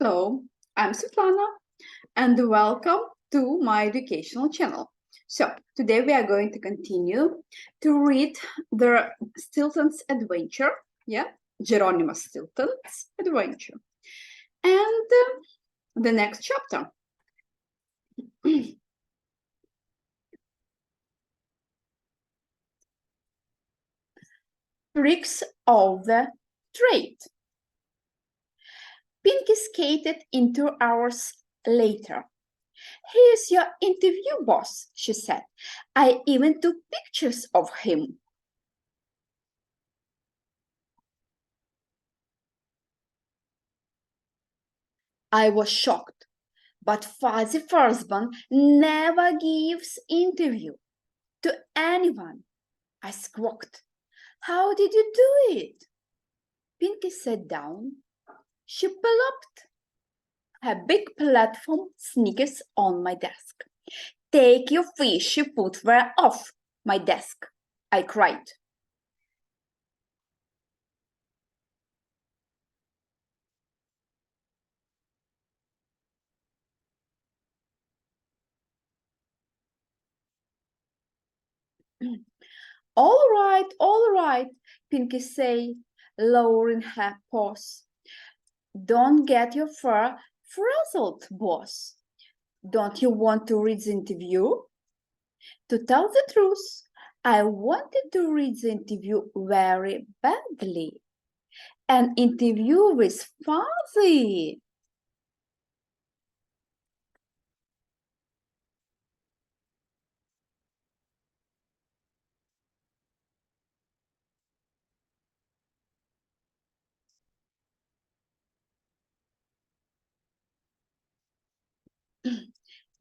Hello, I'm Svetlana and welcome to my educational channel. So today we are going to continue to read the Stilton's Adventure, Geronimo Stilton's Adventure, and the next chapter. Tricks of the Trade. Pinky skated in 2 hours later. "Here's your interview, boss," she said. "I even took pictures of him." I was shocked, but Fuzzy Fuzzbun never gives interview to anyone. I squawked. "How did you do it?" Pinky sat down. She plopped her big platform sneakers on my desk. "Take your fishy footwear off my desk," I cried. All right, Pinky said, lowering her paws. "Don't get your fur frazzled, boss. Don't you want to read the interview?" To tell the truth, I wanted to read the interview very badly. An interview with Fuzzy.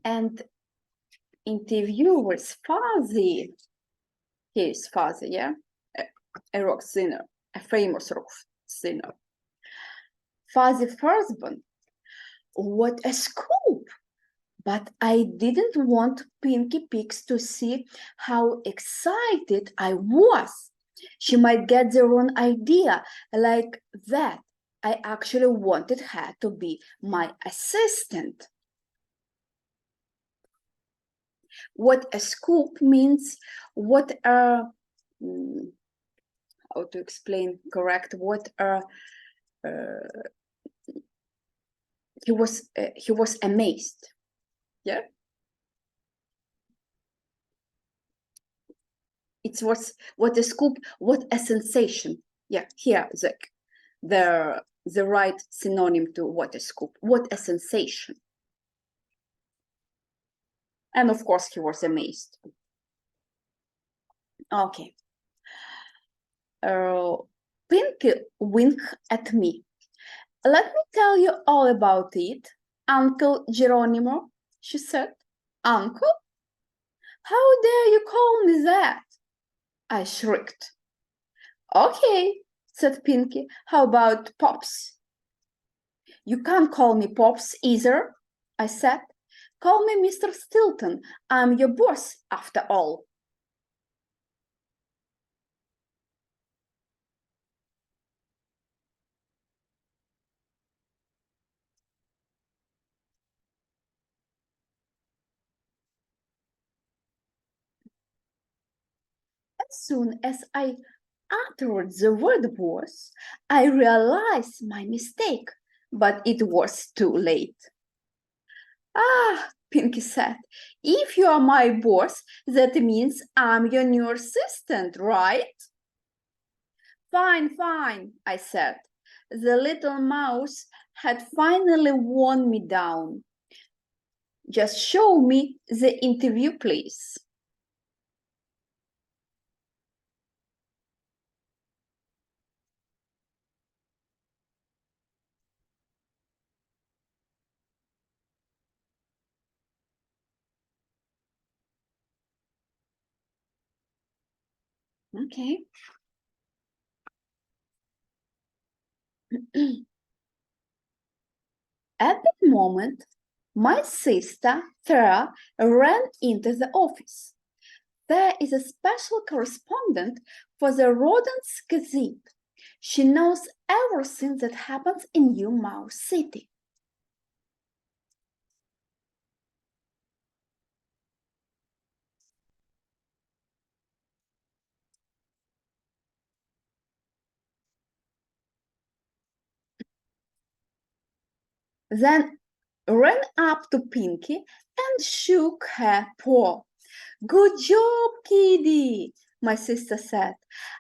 And interview with Fuzzy. Here's Fuzzy, yeah? A rock singer, a famous rock singer. Fuzzy Fuzzbun. What a scoop! But I didn't want Pinky Pigs to see how excited I was. She might get the wrong idea like that. I actually wanted her to be my assistant. What a scoop means, what a, how to explain correct, what a, he was amazed, yeah? It was what a scoop, what a sensation. Yeah, here the right synonym to what a scoop, what a sensation. And of course he was amazed. Okay. Pinky winked at me. "Let me tell you all about it, Uncle Geronimo," she said. "Uncle? How dare you call me that?" I shrieked. "Okay," said Pinky. "How about Pops?" "You can't call me Pops either," I said. "Call me Mr. Stilton. I'm your boss, after all." As soon as I uttered the word boss, I realized my mistake, but it was too late. "Ah," Pinky said, "if you are my boss, that means I'm your new assistant, right?" Fine, I said. The little mouse had finally worn me down. "Just show me the interview, please." Okay. At that moment, my sister, Thera, ran into the office. There is a special correspondent for the Rodents Gazette. She knows everything that happens in New Mouse City. then ran up to Pinky and shook her paw. "Good job, Kitty," my sister said.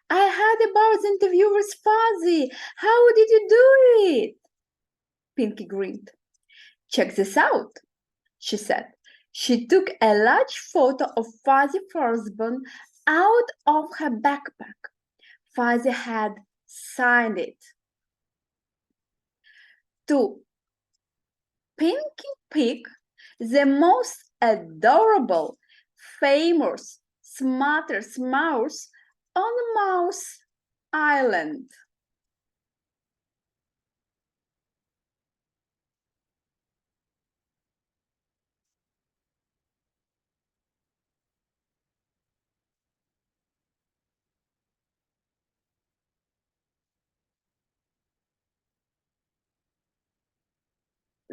"I heard about the interview with Fuzzy. How did you do it?" Pinky grinned. "Check this out," she said. She took a large photo of Fuzzy Fuzzbun out of her backpack. Fuzzy had signed it. To Pinky Pig, the most adorable, famous, smartest mouse on Mouse Island.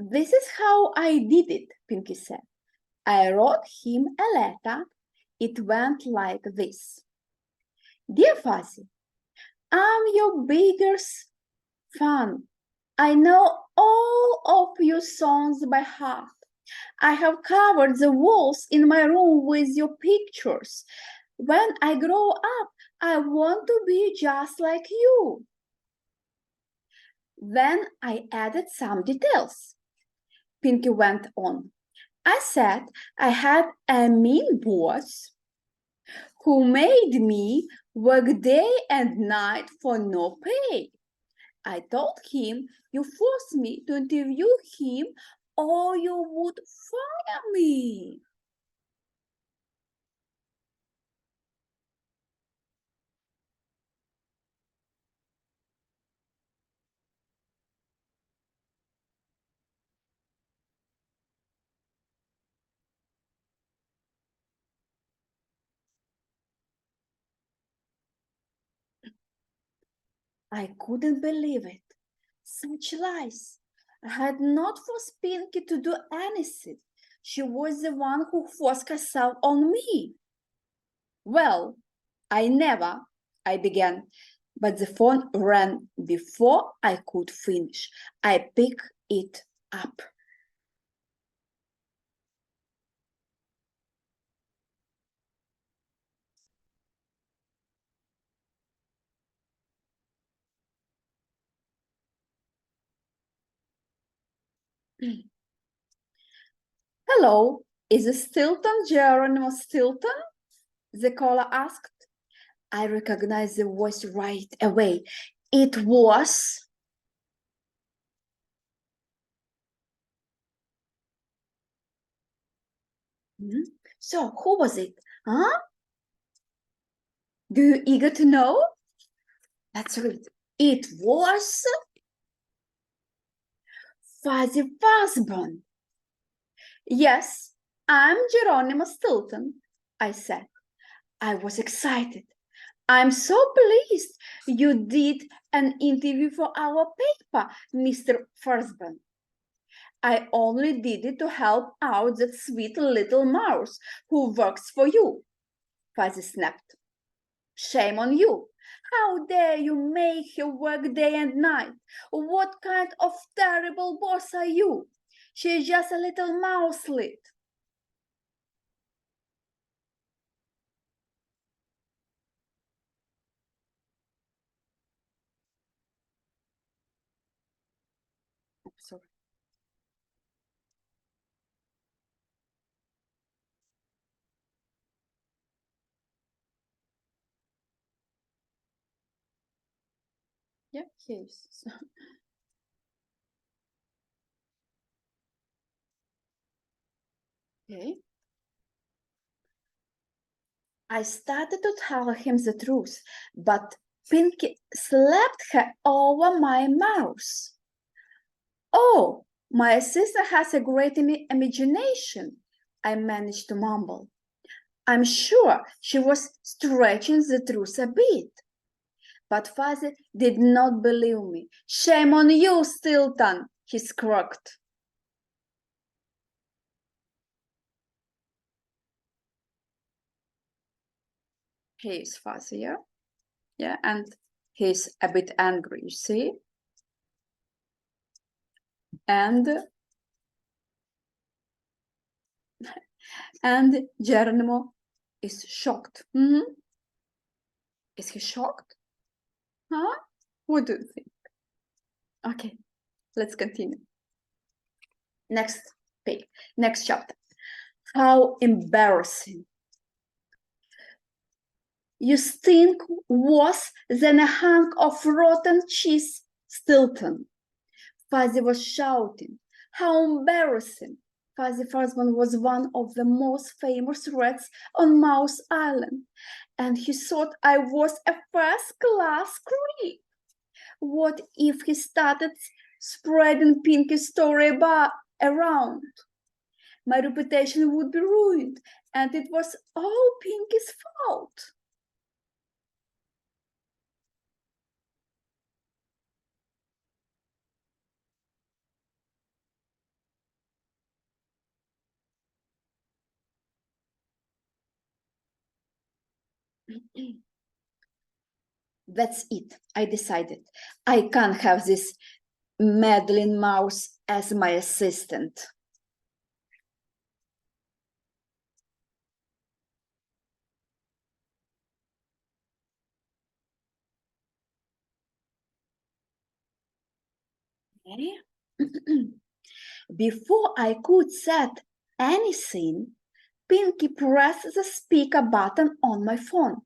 "This is how I did it," Pinky said. "I wrote him a letter. It went like this. Dear Fuzzy, I'm your biggest fan. I know all of your songs by heart. I have covered the walls in my room with your pictures. When I grow up, I want to be just like you." Then I added some details. Pinky went on. "I said I had a mean boss who made me work day and night for no pay. I told him you forced me to interview him or you would fire me." I couldn't believe it. Such lies. I had not forced Pinky to do anything. She was the one who forced herself on me. "Well, I began, but the phone rang before I could finish. I picked it up. "Hello, is it Stilton, Geronimo Stilton?" the caller asked. I recognized the voice right away. It was... So, who was it? Huh? Do you eager to know? That's right. It was Fuzzy Fuzzbun. "Yes, I'm Geronimo Stilton," I said. I was excited. "I'm so pleased you did an interview for our paper, Mr. Fuzzbun. I only did it to help out that sweet little mouse who works for you." Fuzzy snapped. "Shame on you. How dare you make her work day and night? What kind of terrible boss are you? She's just a little mouselet." Sorry. Yeah, yes. Okay. I started to tell him the truth, but Pinky slapped her over my mouth. "Oh, my sister has a great imagination," I managed to mumble. I'm sure she was stretching the truth a bit. But Fuzzy did not believe me. "Shame on you, Stilton," he squawked. He is Fuzzy, yeah? Yeah, and he's a bit angry, you see? and Geronimo is shocked. Is he shocked? Huh? What do you think? Okay, let's continue. Next page, next chapter. How embarrassing. You stink worse than a hunk of rotten cheese, Stilton. Fuzzy was shouting. How embarrassing. Fuzzy Fuzzman was one of the most famous rats on Mouse Island, and he thought I was a first-class creep. What if he started spreading Pinky's story around? My reputation would be ruined, and it was all Pinky's fault. That's it, I decided. I can't have this meddling mouse as my assistant. Before I could say anything, Pinky pressed the speaker button on my phone.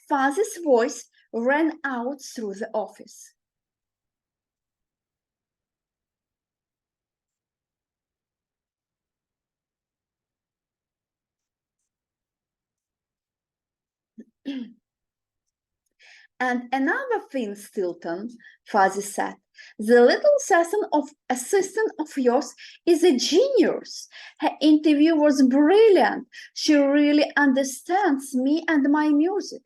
Fuzzy's voice ran out through the office. And another thing, Stilton, Fuzzy said, the little assistant of yours is a genius. Her interview was brilliant. She really understands me and my music.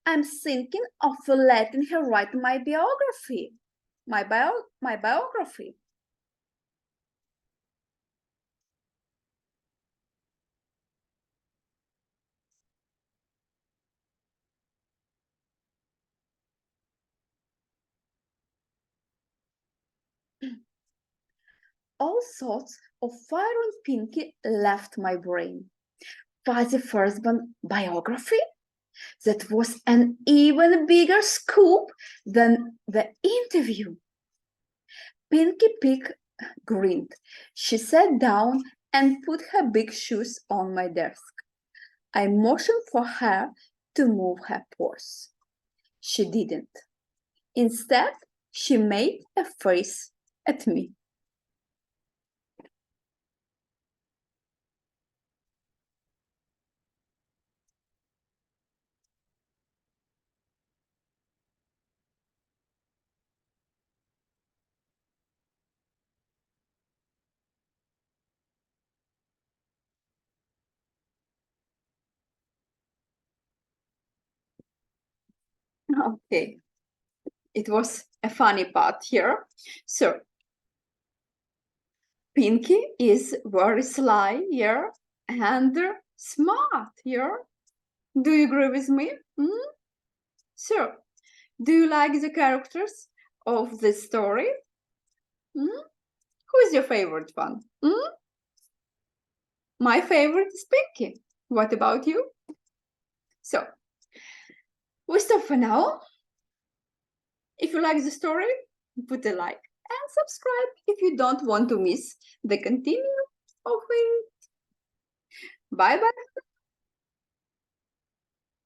I'm thinking of letting her write my biography. My biography. All sorts of fire and Pinky left my brain. Fuzzy Fuzzman biography? That was an even bigger scoop than the interview. Pinky Pig grinned. She sat down and put her big shoes on my desk. I motioned for her to move her paws. She didn't. Instead, she made a face at me. Okay, it was a funny part here. So, Pinky is very sly here and smart here. Do you agree with me? So, do you like the characters of the story? Who is your favorite one? My favorite is Pinky. What about you? So, we stop for now. If you like the story, put a like and subscribe if you don't want to miss the continue of it. Bye-bye.